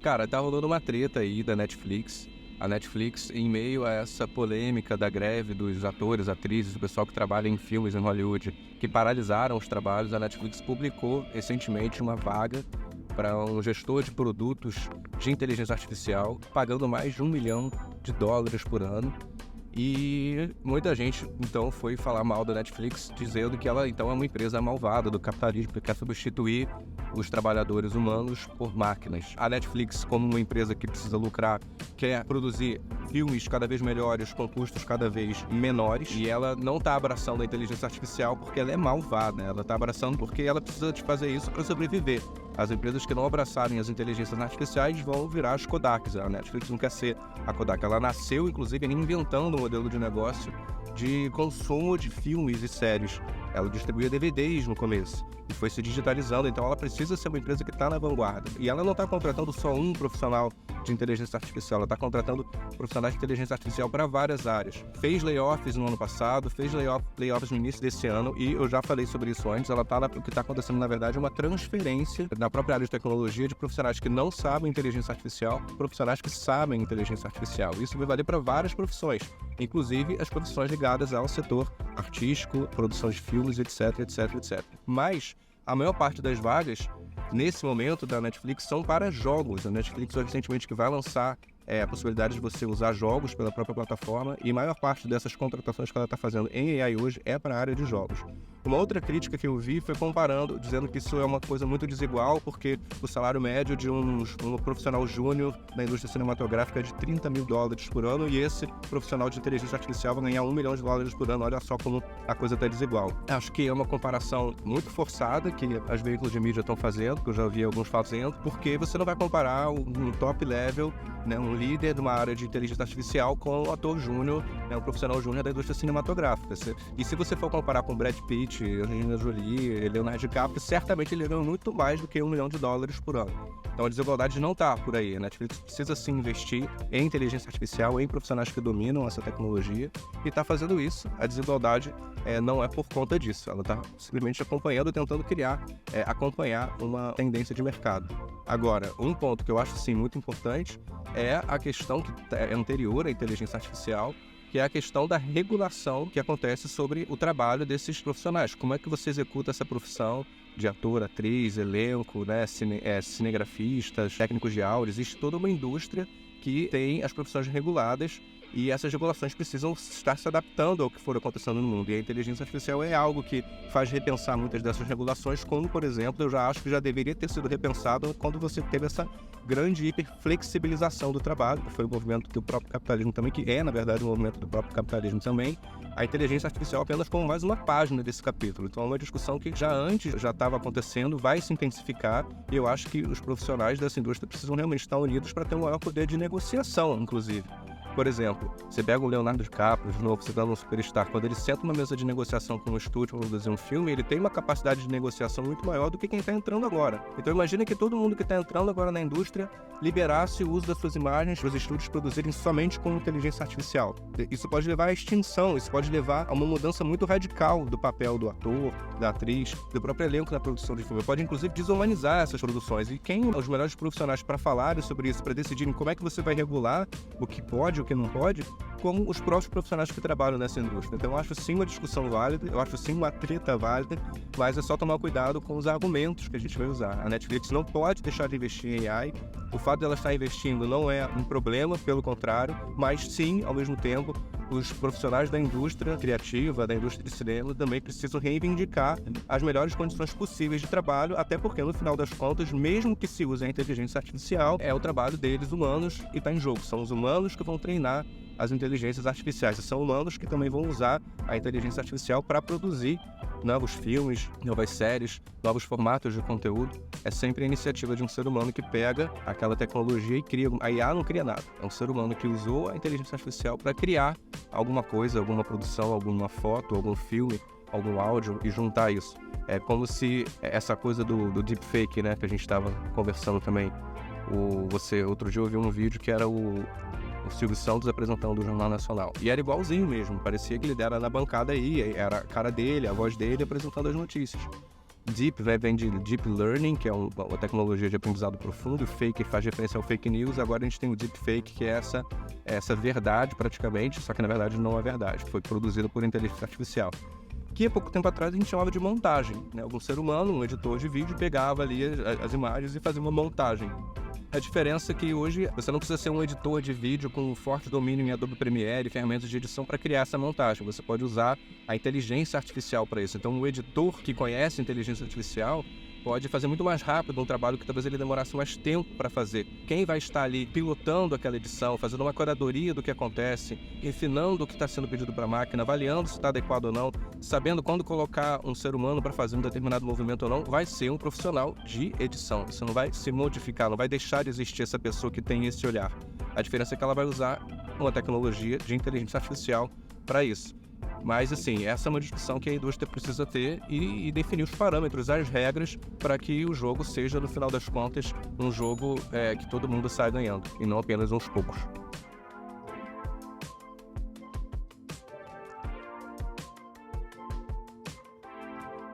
Cara, tá rolando uma treta aí da Netflix. A Netflix, em meio a essa polêmica da greve dos atores, atrizes, o pessoal que trabalha em filmes em Hollywood, que paralisaram os trabalhos, a Netflix publicou recentemente uma vaga para um gestor de produtos de inteligência artificial, pagando mais de US$ 1 milhão por ano. E muita gente, então, foi falar mal da Netflix, dizendo que ela, então, é uma empresa malvada do capitalismo, que quer substituir os trabalhadores humanos por máquinas. A Netflix, como uma empresa que precisa lucrar, quer produzir filmes cada vez melhores, com custos cada vez menores, e ela não está abraçando a inteligência artificial porque ela é malvada, ela está abraçando porque ela precisa de fazer isso para sobreviver. As empresas que não abraçarem as inteligências artificiais vão virar as Kodaks. A Netflix não quer ser a Kodak. Ela nasceu, inclusive, reinventando um modelo de negócio de consumo de filmes e séries. Ela distribuía DVDs no começo e foi se digitalizando, então ela precisa ser uma empresa que está na vanguarda. E ela não está contratando só um profissional de inteligência artificial, ela está contratando profissionais de inteligência artificial para várias áreas. Fez layoffs no ano passado, fez layoffs no início desse ano, e eu já falei sobre isso antes. O que está acontecendo, na verdade, é uma transferência na própria área de tecnologia de profissionais que não sabem inteligência artificial, profissionais que sabem inteligência artificial. Isso vai valer para várias profissões, inclusive as profissões ligadas ao setor artístico, produção de filmes, etc, etc, etc. Mas a maior parte das vagas, nesse momento, da Netflix são para jogos. A Netflix, recentemente, que vai lançar a possibilidade de você usar jogos pela própria plataforma, e a maior parte dessas contratações que ela está fazendo em AI hoje é para a área de jogos. Uma outra crítica que eu vi foi comparando, dizendo que isso é uma coisa muito desigual, porque o salário médio de um profissional júnior na indústria cinematográfica é de US$ 30 mil por ano, e esse profissional de inteligência artificial vai ganhar US$ 1 milhão por ano. Olha só como a coisa está desigual. Acho que é uma comparação muito forçada que as veículos de mídia estão fazendo, que eu já ouvi alguns fazendo, porque você não vai comparar um top level, né, um líder de uma área de inteligência artificial com um ator júnior, né, um profissional júnior da indústria cinematográfica. E se você for comparar com Brad Pitt, Angelina Jolie, Leonardo DiCaprio, certamente ele ganha muito mais do que US$ 1 milhão por ano. Então a desigualdade não está por aí. A Netflix precisa sim investir em inteligência artificial, em profissionais que dominam essa tecnologia, e está fazendo isso. A desigualdade não é por conta disso. Ela está simplesmente acompanhando, tentando acompanhar uma tendência de mercado. Agora, um ponto que eu acho sim muito importante é a questão que é anterior à inteligência artificial, que é a questão da regulação que acontece sobre o trabalho desses profissionais. Como é que você executa essa profissão de ator, atriz, elenco, né, cinegrafistas, técnicos de áudio? Existe toda uma indústria que tem as profissões reguladas, e essas regulações precisam estar se adaptando ao que for acontecendo no mundo. E a inteligência artificial é algo que faz repensar muitas dessas regulações, como, por exemplo, eu já acho que já deveria ter sido repensado quando você teve essa grande hiperflexibilização do trabalho, que foi o movimento do próprio capitalismo também, que é, na verdade, o movimento do próprio capitalismo também. A inteligência artificial apenas como mais uma página desse capítulo. Então é uma discussão que já estava acontecendo, vai se intensificar, e eu acho que os profissionais dessa indústria precisam realmente estar unidos para ter um maior poder de negociação, inclusive. Por exemplo, você pega o Leonardo DiCaprio, de novo, você dá um superstar, quando ele senta numa mesa de negociação com um estúdio para produzir um filme, ele tem uma capacidade de negociação muito maior do que quem está entrando agora. Então imagina que todo mundo que está entrando agora na indústria liberasse o uso das suas imagens para os estúdios produzirem somente com inteligência artificial. Isso pode levar à extinção, isso pode levar a uma mudança muito radical do papel do ator, da atriz, do próprio elenco na produção de filme. Pode inclusive desumanizar essas produções. E quem os melhores profissionais para falarem sobre isso, para decidirem como é que você vai regular o que pode, o que não pode, como os próprios profissionais que trabalham nessa indústria. Então eu acho sim uma discussão válida, eu acho sim uma treta válida, mas é só tomar cuidado com os argumentos que a gente vai usar. A Netflix não pode deixar de investir em AI. O fato dela estar investindo não é um problema, pelo contrário, mas sim, ao mesmo tempo, os profissionais da indústria criativa, da indústria de cinema, também precisam reivindicar as melhores condições possíveis de trabalho, até porque, no final das contas, mesmo que se use a inteligência artificial, é o trabalho deles, humanos, e está em jogo. São os humanos que vão treinar as inteligências artificiais, e são humanos que também vão usar a inteligência artificial para produzir novos filmes, novas séries, novos formatos de conteúdo. É sempre a iniciativa de um ser humano que pega aquela tecnologia e cria. A IA não cria nada. É um ser humano que usou a inteligência artificial para criar alguma coisa, alguma produção, alguma foto, algum filme, algum áudio, e juntar isso. É como se essa coisa do deepfake, né, que a gente estava conversando também. Outro dia eu vi um vídeo que era o Silvio Santos apresentando o Jornal Nacional. E era igualzinho mesmo, parecia que ele era na bancada aí, era a cara dele, a voz dele apresentando as notícias. Deep vem de Deep Learning, que é uma tecnologia de aprendizado profundo, fake faz referência ao fake news. Agora a gente tem o Deepfake, que é essa verdade praticamente, só que na verdade não é verdade, foi produzida por inteligência artificial. Que há pouco tempo atrás a gente chamava de montagem, né? Algum ser humano, um editor de vídeo, pegava ali as imagens e fazia uma montagem. A diferença é que hoje você não precisa ser um editor de vídeo com forte domínio em Adobe Premiere e ferramentas de edição para criar essa montagem. Você pode usar a inteligência artificial para isso. Então, o editor que conhece inteligência artificial pode fazer muito mais rápido um trabalho que talvez ele demorasse mais tempo para fazer. Quem vai estar ali pilotando aquela edição, fazendo uma curadoria do que acontece, refinando o que está sendo pedido para a máquina, avaliando se está adequado ou não, sabendo quando colocar um ser humano para fazer um determinado movimento ou não, vai ser um profissional de edição. Isso não vai se modificar, não vai deixar de existir essa pessoa que tem esse olhar. A diferença é que ela vai usar uma tecnologia de inteligência artificial para isso. Mas, assim, essa é uma discussão que a indústria precisa ter e definir os parâmetros, as regras, para que o jogo seja, no final das contas, um jogo que todo mundo sai ganhando, e não apenas uns poucos.